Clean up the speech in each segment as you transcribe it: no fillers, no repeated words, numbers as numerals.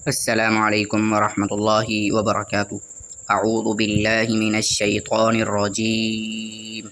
السلام عليكم ورحمة الله وبركاته. أعوذ بالله من الشيطان الرجيم.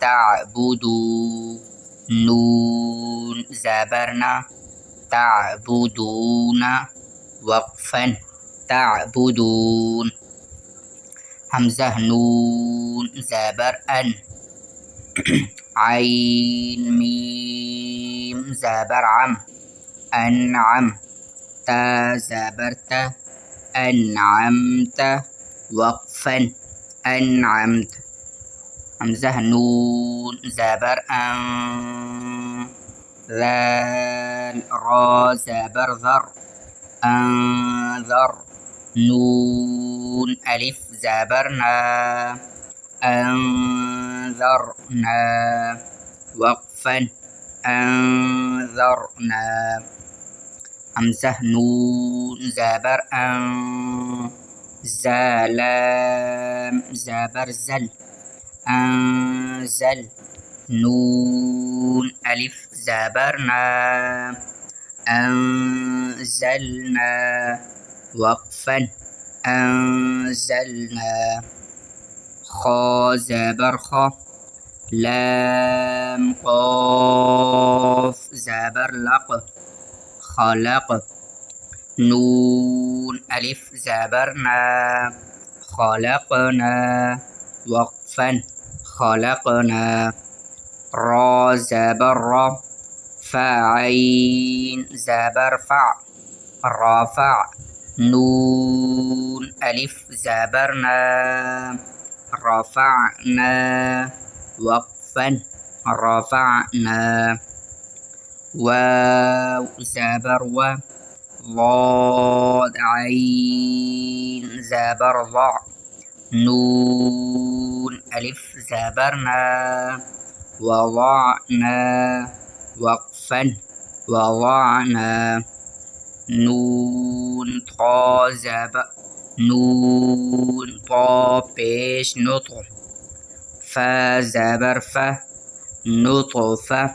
تعبدو، نون زبرنا، تعبدون، وقفا تعبدون. همزة نون زبر أن، عين ميم زبر عم، أنعم، تا زبرت، أنعمت، وقفا أنعمت. همزة نون زبر أن، ذال را زبر ذر، أنذر، نون ألف زبرنا، أنذرنا، وقفا أنذرنا. همزة نون زبر أن، زلام زبر زل، أنزل، نون ألف زبرنا، أنزلنا، وقفا أنزلنا. خا زبر خا، لام قاف زبر لق، خلق، نون ألف زبرنا، خلقنا، وقفا خلقنا. را زبر را، فعين زبر فع، رافع، نون ألف زبرنا، رفعنا، وقفا رفعنا. واو زبر و، ضاد عين زبر ضع، نون ألف زبرنا، وضعنا، وقفا وضعنا. نون طا زبر، نون طا پیش نطق، فا زبر فه، نطفة،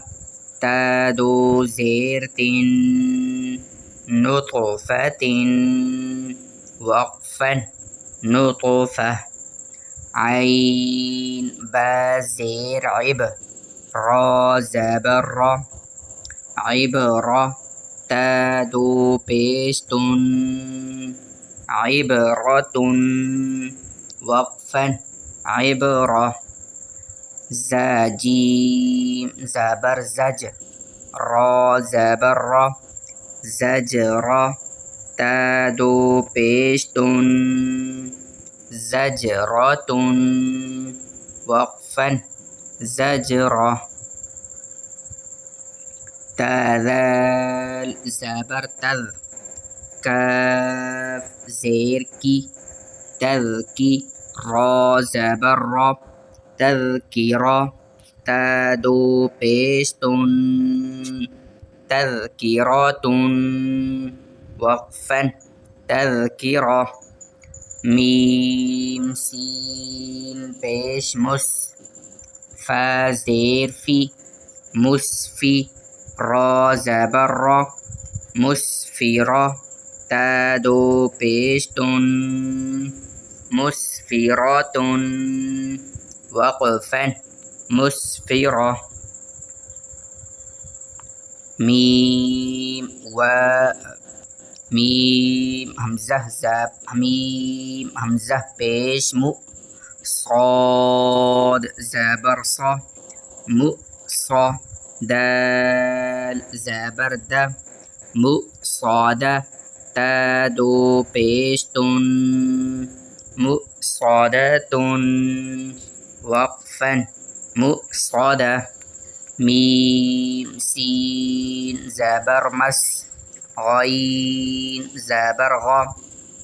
تا دو زیر تن، نطفة، وقفا نطفة. عين با زير عب، را زبر را، عبرة، تا دو پیش تن، عبرة، وقفا عبرة. زاجيم زبر زج، را زبر را، زجرة، تا دو پیش تن، زجرة، وقفا زجرة. تذال زبر تذ، كاف زير كي، تذكي، را زبر را، تذكرة، تا دو پیش تن، تذكرة، وقفا تذكرة. ميم سين پیش مس، فا زیر فی، مسفی، را زبر را، مسفرة، تا دو پیش تن، مسفرة، وقفا مسفرة. ميم و، ميم همزة زب، ميم همزة پیش مو، صاد زبر صا، مؤصى، دال زبر د، مؤصادة، تا دو پیش تن، مؤصادة، وقفا مؤصدة. ميم سين زبر مس، غين زبر غا،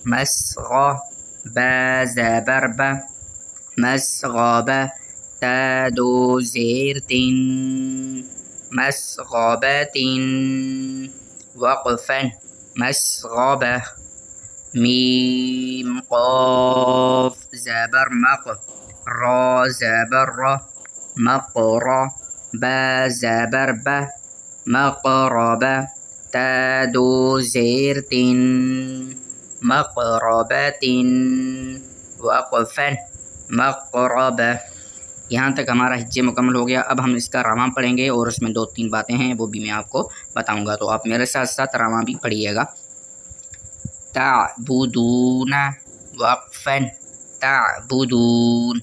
مسغى، با زبر با، مسغبة، تادو زیر تن مسغبة وقفا مسغبة میم قاف زبر مق را زبر را مقرا با زبر به مقربة تادو زیر تن مقربة وقفا مقربة۔ یہاں تک ہمارا ہجے مکمل ہو گیا۔ اب ہم اس کا رواں پڑھیں گے اور اس میں 2-3 باتیں ہیں وہ بھی میں آپ کو بتاؤں گا، تو آپ میرے ساتھ ساتھ رواں بھی پڑھیے گا۔ تعبدون وقفا تعبدون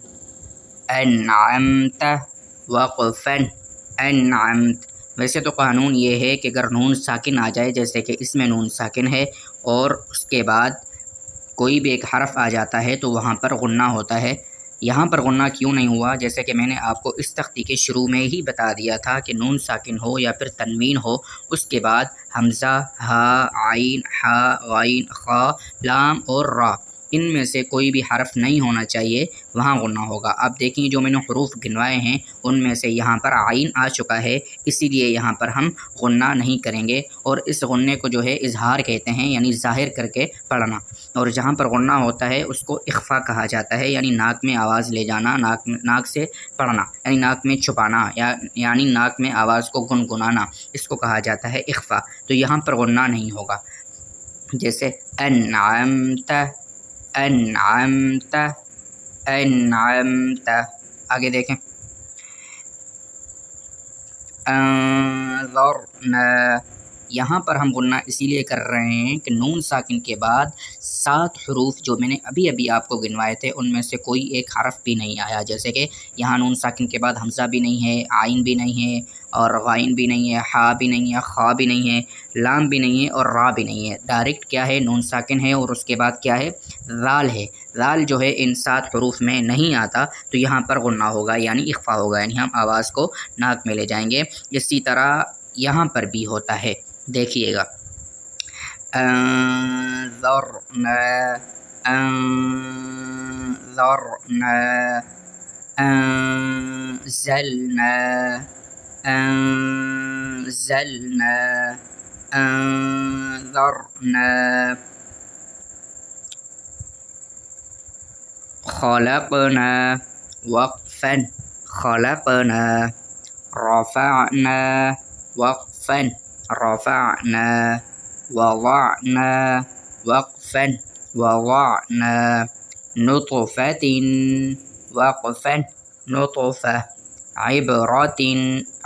انعمت وقفا انعمت۔ ویسے تو قانون یہ ہے کہ اگر نون ساکن آ جائے، جیسے کہ اس میں نون ساکن ہے اور اس کے بعد کوئی بھی ایک حرف آ جاتا ہے تو وہاں پر غنہ ہوتا ہے۔ یہاں پر غنہ کیوں نہیں ہوا؟ جیسے کہ میں نے آپ کو اس تختی کے شروع میں ہی بتا دیا تھا کہ نون ساکن ہو یا پھر تنوین ہو، اس کے بعد حمزہ، ہا، عین، ہا، غین، خا، لام اور را، ان میں سے کوئی بھی حرف نہیں ہونا چاہیے، وہاں غنہ ہوگا۔ اب دیکھیں جو میں نے حروف گنوائے ہیں ان میں سے یہاں پر عین آ چکا ہے، اسی لیے یہاں پر ہم غنہ نہیں کریں گے، اور اس غنے کو جو ہے اظہار کہتے ہیں، یعنی ظاہر کر کے پڑھنا۔ اور جہاں پر غنہ ہوتا ہے اس کو اخفا کہا جاتا ہے، یعنی ناک میں آواز لے جانا، ناک سے پڑھنا، یعنی ناک میں چھپانا، یعنی ناک میں آواز کو گنگنانا، اس کو کہا جاتا ہے اخفا۔ تو یہاں پر غنہ نہیں ہوگا۔ جیسے انعمت انعمت انعمت، آگے دیکھیں انظرنا، یہاں پر ہم غنہ اسی لیے کر رہے ہیں کہ نون ساکن کے بعد 7 حروف جو میں نے ابھی آپ کو گنوائے تھے ان میں سے کوئی ایک حرف بھی نہیں آیا۔ جیسے کہ یہاں نون ساکن کے بعد حمزہ بھی نہیں ہے، عین بھی نہیں ہے، اور غین بھی نہیں ہے، ہا بھی نہیں ہے، خا بھی نہیں ہے، لام بھی نہیں ہے اور را بھی نہیں ہے۔ ڈائریکٹ کیا ہے؟ نون ساکن ہے اور اس کے بعد کیا ہے؟ ذال ہے۔ ذال جو ہے ان 7 حروف میں نہیں آتا، تو یہاں پر غنہ ہوگا، یعنی اخفا ہوگا، یعنی ہم آواز کو ناک میں لے جائیں گے۔ اسی طرح یہاں پر بھی ہوتا ہے، دیکھیے گا انظرنا انظرنا انزلنا انزلنا انذرنا خلقنا وقفا خلقنا رفعنا وقفا رفعنا وضعنا وقفا وضعنا نطفة وقفا نطفة عبرة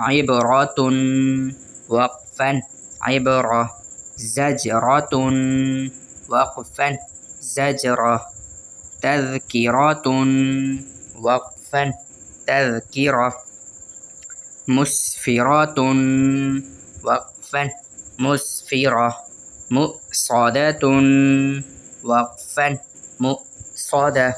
عبرة وقفا عبرة زجرة وقفا زجرة تذكرة وقفا تذكرة مسفرة وقفا مسفرة مؤصدة وقفا مؤصدة۔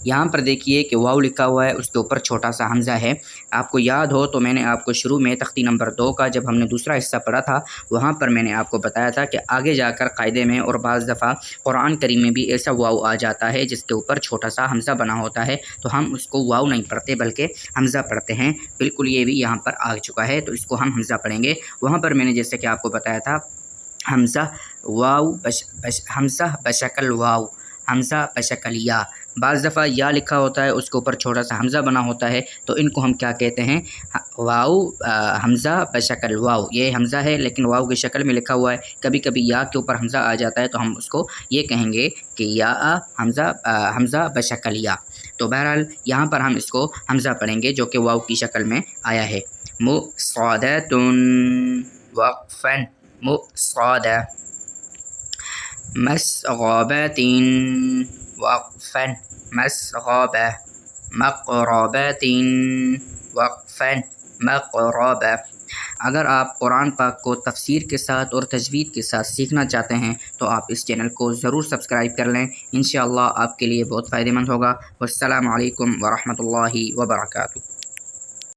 یہاں پر دیکھیے کہ واو لکھا ہوا ہے، اس کے اوپر چھوٹا سا حمزہ ہے۔ آپ کو یاد ہو تو میں نے آپ کو شروع میں تختی نمبر 2 کا جب ہم نے دوسرا حصہ پڑھا تھا، وہاں پر میں نے آپ کو بتایا تھا کہ آگے جا کر قاعدے میں اور بعض دفعہ قرآن کریم میں بھی ایسا واو آ جاتا ہے جس کے اوپر چھوٹا سا حمزہ بنا ہوتا ہے، تو ہم اس کو واو نہیں پڑھتے بلکہ حمزہ پڑھتے ہیں۔ بالکل یہ بھی یہاں پر آ چکا ہے، تو اس کو ہم حمزہ پڑھیں گے۔ وہاں پر میں نے جیسے کہ آپ کو بتایا تھا حمزہ واو حمزہ بشکل واو، حمزہ بشکل یا۔ بعض دفعہ یا لکھا ہوتا ہے، اس کے اوپر چھوٹا سا حمزہ بنا ہوتا ہے، تو ان کو ہم کیا کہتے ہیں؟ واو حمزہ بشکل واو۔ یہ حمزہ ہے لیکن واو کی شکل میں لکھا ہوا ہے۔ کبھی کبھی یا کے اوپر حمزہ آ جاتا ہے تو ہم اس کو یہ کہیں گے کہ یا حمزہ بشکل یا۔ تو بہرحال یہاں پر ہم اس کو حمزہ پڑھیں گے جو کہ واو کی شکل میں آیا ہے۔ مؤصدۃ وقفا مؤصدہ مسغبۃ وقفا مسغبہ مقربۃ وقفا مقربہ۔ اگر آپ قرآن پاک کو تفسیر کے ساتھ اور تجوید کے ساتھ سیکھنا چاہتے ہیں تو آپ اس چینل کو ضرور سبسکرائب کر لیں، انشاءاللہ آپ کے لیے بہت فائدہ مند ہوگا۔ والسلام علیکم ورحمۃ اللہ وبرکاتہ۔